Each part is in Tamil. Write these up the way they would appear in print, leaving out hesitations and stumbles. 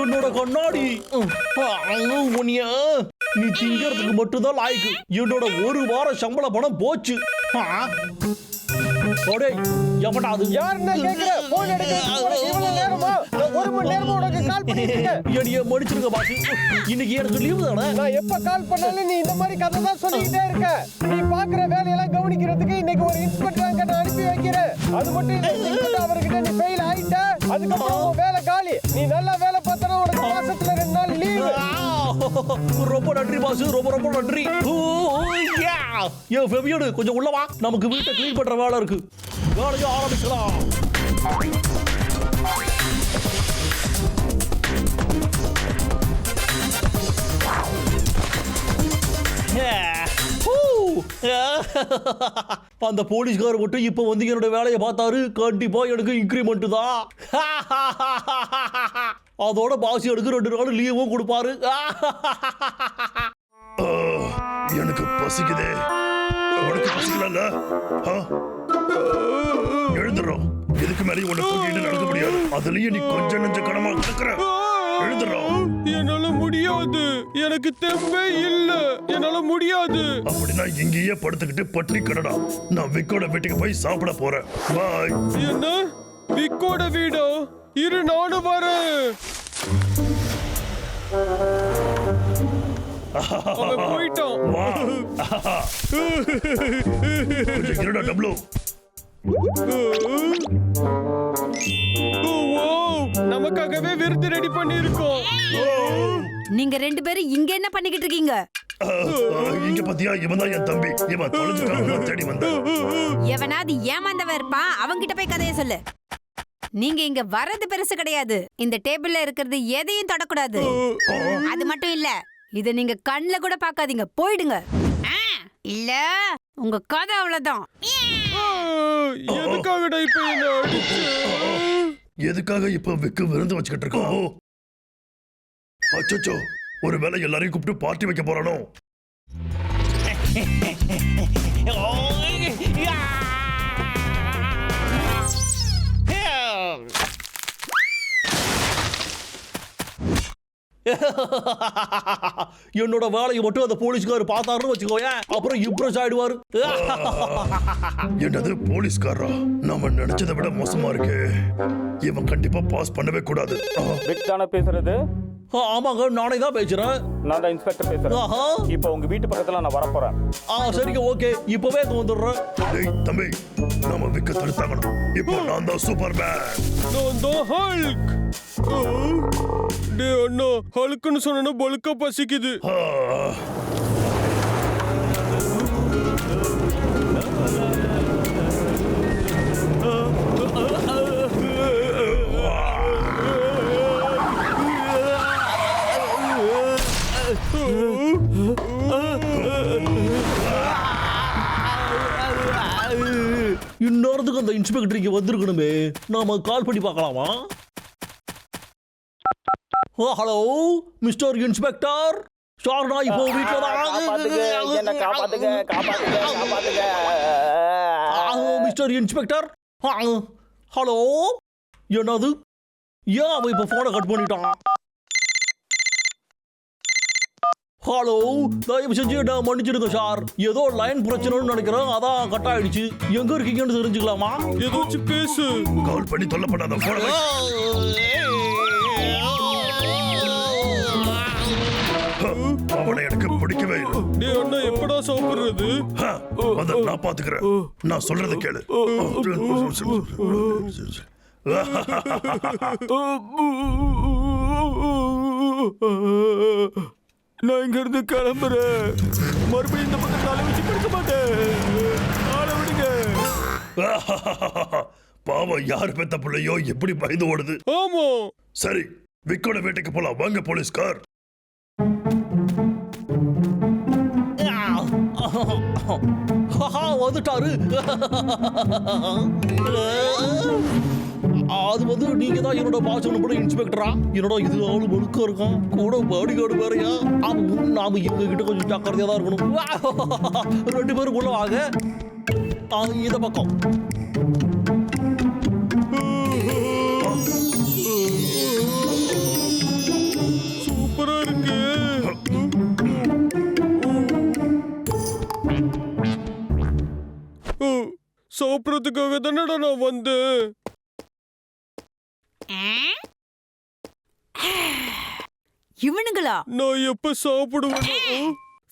என்னோட கண்ணாடி நீ திங்கிறதுக்கு மட்டும்தான் லாய்க்கு. என்னோட ஒரு வாரம் சம்பள பணம் போச்சு. மன்னிச்சிருங்க பாஸ், இன்னைக்கு எனக்கு லீவு தானே. நான் எப்ப கால் பண்ணாலும் நீ இந்த மாதிரி கதை தான் சொல்லிக்கிட்டே இருக்க. நீ பாக்குற வேலையெல்லாம் கவனிக்கிறதுக்கு இன்னைக்கு ஒரு இன்ஸ்பெக்டர் அங்க நான் அனுப்பி வைக்கிறேன். அது மட்டும் இல்ல, அவர்கிட்ட நீ ஃபெயில் ஆயிட்ட. அதுக்கப்புறம் வேலை காலி. நீ நல்லா வேலை பார்த்தனா உனக்கு மாசத்துல 2 நாள் லீவு. ரொம்ப நன்றி பாஸ், ரொம்ப ரொம்ப நன்றி. கொஞ்சம் உள்ள வா, நமக்கு வீட்டை கிளீன் பண்ற வேலை இருக்கு. வேலையை ஆரம்பிக்கலாம். அந்த போலீஸ்காரர் மட்டும் இப்ப வந்து என்னோட வேலையை பார்த்தாரு, கண்டிப்பா எனக்கு இன்கிரிமெண்ட் தான். அதோட பாசி எடுக்க 2 நாள் லீவும் கொடுப்பாரு. எனக்கு பசிக்குதே. உனக்கு பசிக்கல? எழுந்துறோம். இதுக்கு மேலே உன்னை தூக்கிட்டு நடக்க முடியாது. அதுலயும் நீ கொஞ்சம் நெஞ்ச கனமா கிடக்குற. எழுந்துறோம். என்னால முடியாது, எனக்கு தெம்பே இல்ல, என்னால முடியாது. அப்படின்னா இங்கேயே படுத்துக்கிட்டு பட்டி கடடா. நான் விக்கோட வீட்டுக்கு போய் சாப்பிட போறேன். பாய். என்ன விக்கோட வீடா? இரு நானும் வரேன். அவன் போயிட்டான். வா. கொஞ்சம் இருடா டப்ளு. நமக்காகவே விருந்து ரெடி பண்ணி இருக்கோம். நீங்க 2 பேரும் இங்க என்ன பண்ணிக்கிட்டு இருக்கீங்க? இங்க பாத்தியா, இவன் தான் என் தம்பி. இவன் தொலைஞ்சுட்டான், தேடி வந்தான். எவனாவது ஏமாந்தவன் இருப்பான், அவங்கிட்ட போய் கதைய சொல்லு. நீங்க இங்க வர்றது பெருசு கிடையாது. இந்த டேபிள்ல இருக்கிறது எதையும் தொடக்கூடாது. அது மட்டும் இல்ல, இத நீங்க கண்ணுல கூட பாக்காதீங்க. போயிடுங்க. இல்ல உங்க கதை அவ்வளவுதான். எதுக்காகடா இப்ப என்ன அடிச்சு? எதுக்காக இப்ப விக்கு விருந்து வச்சுக்கிட்டு இருக்கோம்? அச்சோ, ஒரு வேளை எல்லாரையும் கூப்பிட்டு பார்ட்டி வைக்க போறானோ? என்னோட வேலையை மட்டும் அந்த போலீஸ்காரர் பார்த்தாருன்னு வச்சுக்கோயா, அப்புறம் இம்ப்ரெஸ் ஆயிடுவாரு. என்னது போலீஸ்காரா? நாம நினைச்சதை விட மோசமா இருக்கு. இவன் கண்டிப்பா பாஸ் பண்ணவே கூடாது. விக் தானே பேசுறது? ஆமாங்க, நானே தான் பேசுறேன். நான் தான் இன்ஸ்பெக்டர் பேசுறேன். இப்போ உங்க வீட்டு பக்கத்துல நான் வர போறேன். சரிங்க, ஓகே, இப்பவே வந்துடுறேன். டேய் தம்பி, நாம விக்க தடுத்தாகணும். இப்போ நான் தான் சூப்பர்மேன். நான் தான் ஹல்க். டேய் அண்ணா, ஹல்க்னு சொன்னா பல்கா பசிக்குது. இன்னொருத்துக்கு அந்த இன்ஸ்பெக்டர் இங்க வந்திருக்கணுமே, நாம கால் பண்ணி பார்க்கலாமா? ஹலோ மிஸ்டர் இன்ஸ்பெக்டர், சார் நான் இப்போ வீட்டில் தான். Mister inspector, hello. என்னது? ஏன் அவன் இப்போ போனை கட் பண்ணிட்டான்? ஹலோ, தயவு செஞ்சு நான் மன்னிச்சிடுங்க சார். ஏதோ லைன் பிரச்சனைன்னு நினைக்கிறேன், அதான் கட் ஆயிடுச்சு. எங்க இருக்கீங்கன்னு தெரிஞ்சுக்கலாமா? ஏதாச்சும் பேசு. கால் பண்ணி தொல்லப்படாத. அவனை எனக்கு பிடிக்கவே இல்லை. டேய் அண்ணா, எப்படா சாப்பிடுறது? அத நான் பாத்துக்கிறேன். நான் சொல்றத கேளு. நான் இங்க இருந்து கிளம்புறேன். மறுபடியும் இந்த பக்கம் காலை வச்சு படுக்க மாட்டேன். ஆள விடுங்க. பாவம், யார் பெத்த பிள்ளையோ எப்படி பயந்து ஓடுது. ஆமா. சரி, விக்கோட வீட்டுக்கு போலாம். வாங்க போலீஸ்கார். வந்துட்டாரு. அது வந்து நீங்க தான் என்னோட பாசன பட இன்ஸ்பெக்டரா? என்னடா இது ஆளு முழுக்க இருக்கான், கூட பாடி கார்டு வேறையா? நாம இவங்க கிட்ட கொஞ்சம் ஜாக்கிரதையா தான் இருக்கணும். 2 பேரும் உள்ள வாங்க. இந்த பக்கம். சூப்பரா இருக்கு. சாப்பிடறதுக்காக தானடா நான் வந்தேன். இவனுங்களா? நான் எப்ப சாப்பிடுவேன்?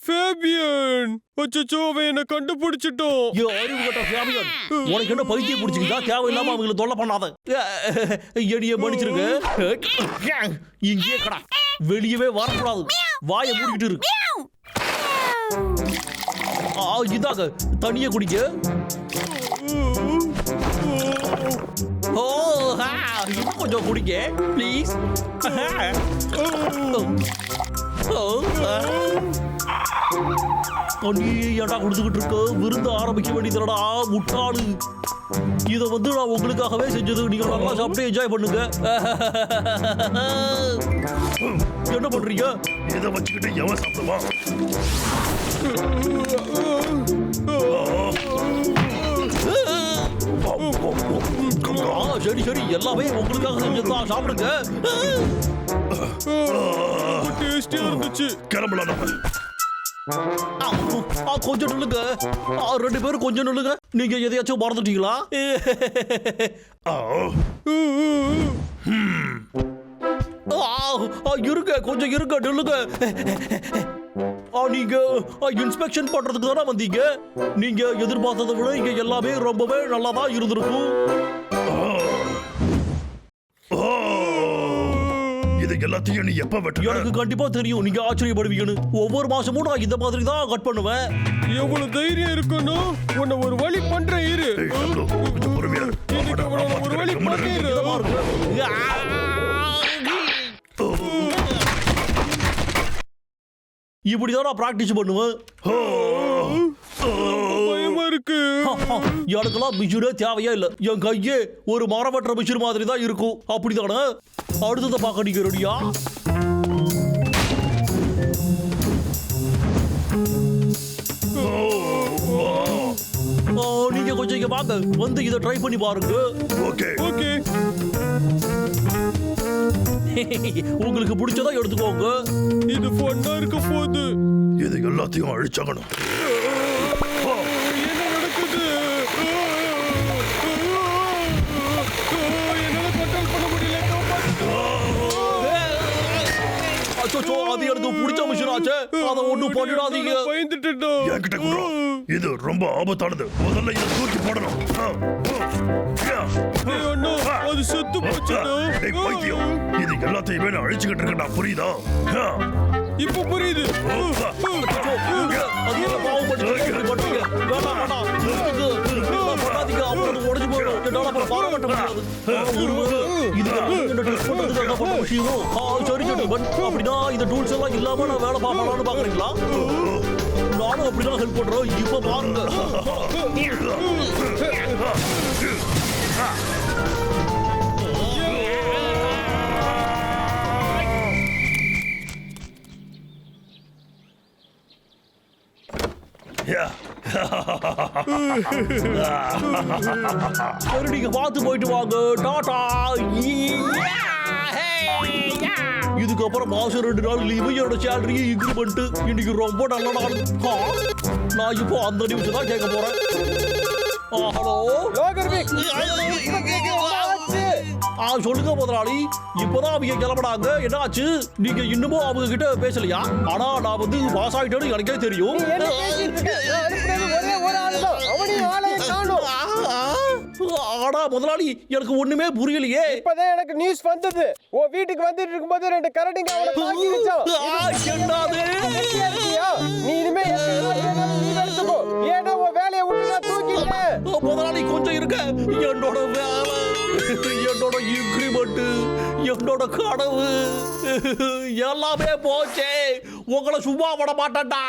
ஃபேபியன், அச்சச்சோ, அவன் என்ன கண்டுபிடிச்சிட்டோம். அறிவு கட்ட ஃபேபியன், உனக்கு என்ன பைத்தியம் பிடிச்சிருக்கா? தேவையில்லாம அவங்களை தொல்லை பண்ணாத. எடிய மன்னிச்சிருங்க. இங்கே கடா, வெளியவே வரக்கூடாது. வாயை மூடிக்கிட்டு இருக்கு. இதாக தனியா குடிக்க. இன்னும் கொஞ்சம் குடிக்க ப்ளீஸ். தண்ணியை ஏன்டா குடிச்சுக்கிட்டு இருக்க? விருந்து ஆரம்பிக்க வேண்டியதுடா முட்டாளு. இதை வந்து நான் உங்களுக்காகவே செஞ்சது. நீங்க நல்லா சாப்பிட்டு என்ஜாய் பண்ணுங்க. என்ன பண்றீங்க? இதை வச்சுக்கிட்டு எவன் சாப்பிடுவா? சரி சரி, எல்லாமே உங்களுக்காக செஞ்சதுதான். சாப்பிடுங்க. டேஸ்டியா இருந்துச்சு. கிளம்பலாம் நம்ம. கொஞ்சம் நில்லுங்க. 2 பேரும் கொஞ்சம் நில்லுங்க. நீங்க எதையாச்சும் மறந்துட்டீங்களா? இருங்க, கொஞ்சம் இருங்க, நில்லுங்க. நீங்க இன்ஸ்பெக்ஷன் பண்றதுக்கு தானே வந்தீங்க? நீங்க எதிர்பார்த்ததை விட இங்க எல்லாமே ரொம்பவே நல்லா தான் இருந்திருக்கும். இது எல்லாத்தையும் நீ எப்ப வெட்ட? எனக்கு கண்டிப்பா தெரியும், நீங்க ஆச்சரியப்படுவீங்கன்னு. ஒவ்வொரு மாசமும் நான் இந்த மாதிரி தான் கட் பண்ணுவேன். எவ்வளவு தைரியம் இருக்கணும்? உன்னை ஒரு வழி பண்றேன் இரு. கொஞ்சம் பொறுமையா ஒரு வழி பண்றேன். இப்படிதான் நான் பிராக்டிஸ் பண்ணுவேன். பயமா இருக்கு. எனக்கெல்லாம் மிஷினே தேவையா இல்ல. என் கையே ஒரு மரவற்ற மிஷின் மாதிரி தான் இருக்கும். அப்படிதானே? அடுத்ததை பார்க்க நீங்க ரெடியா? நீங்க கொஞ்சம் இங்க வாங்க, வந்து இதை ட்ரை பண்ணி பாருங்க. Okay okay. உங்களுக்கு பிடிச்சதா எடுத்துக்கோங்க. இது ஃபன்னா இருக்க போகுது. இது எல்லாத்தையும் அழிச்சாகணும். என்ன நடக்குது? என்னால கண்ட்ரோல் பண்ண முடியல. அச்சோ, அது எனக்கு பிடிச்ச மிஷின் ஆச்சே. அதை ஒண்ணும் பண்ணிடாதீங்க. பயந்துட்டேன். என்கிட்ட கூட இது ரொம்ப ஆபத்தானது. முதல்ல இதை தூக்கி போடணும். அது செத்து போச்சுடா. பைத்தியம், இது எல்லாத்தையுமே நான் அழிச்சுக்கிட்டு இருக்கேன்டா, புரியுதா? இப்ப புரியுது. அது என்ன பாவம் பண்ணீங்க? வேண்டாம் வேண்டாம், பண்ணாதீங்க. அப்புறம் உடஞ்சு போயிடும். என்னால அப்புறம் பாராட்ட முடியாது. இது டெஸ்ட் பண்றதுக்காக பண்ண விஷயம். சரி ஜென்டில்மேன், அப்படின்னா இந்த டூல்ஸ் எல்லாம் இல்லாம நான் வேலை பார்க்கலாம்னு பாக்குறீங்களா? நானும் அப்படிதான் ஹெல்ப் பண்றேன். இப்ப பாருங்க. சரி, நீங்க பார்த்து போயிட்டு வாங்க. டாடா. இதுக்கப்புறம் மாசம் 2 நாள் லீவு, என்னோட சேலரி இன்க்ரிமெண்ட். இன்னைக்கு ரொம்ப நல்ல நாள். நான் இப்போ அந்த நியூஸ் தான் கேட்க போறேன். ஹலோ சொல்லுங்க முதலாளி. இப்பதான் அவங்க கிளம்பினாங்க. என்னாச்சு? நீங்க இன்னமும் அவங்க கிட்ட பேசலையா? ஆனா நான் வந்து பாஸ் ஆயிட்டேன்னு எனக்கே தெரியும். ஆனா முதலாளி, எனக்கு ஒண்ணுமே புரியலையே. இப்பதான் எனக்கு நியூஸ் வந்தது. உன் வீட்டுக்கு வந்துட்டு இருக்கும்போது 2 கரடிங்க அவனை தாக்கி வச்சான். என்னது? நீ இனிமே நீ எடுத்துக்கோ. ஏன்னா உன் வேலையை விட்டு நான் தூக்கிட்டேன். முதலாளி கொஞ்சம் இருக்க. என்னோட வேலை, என்னோட இன்கிரிமெண்ட், என்னோட கனவு எல்லாமே போச்சே. உங்களை சும்மா விட மாட்டேன்டா.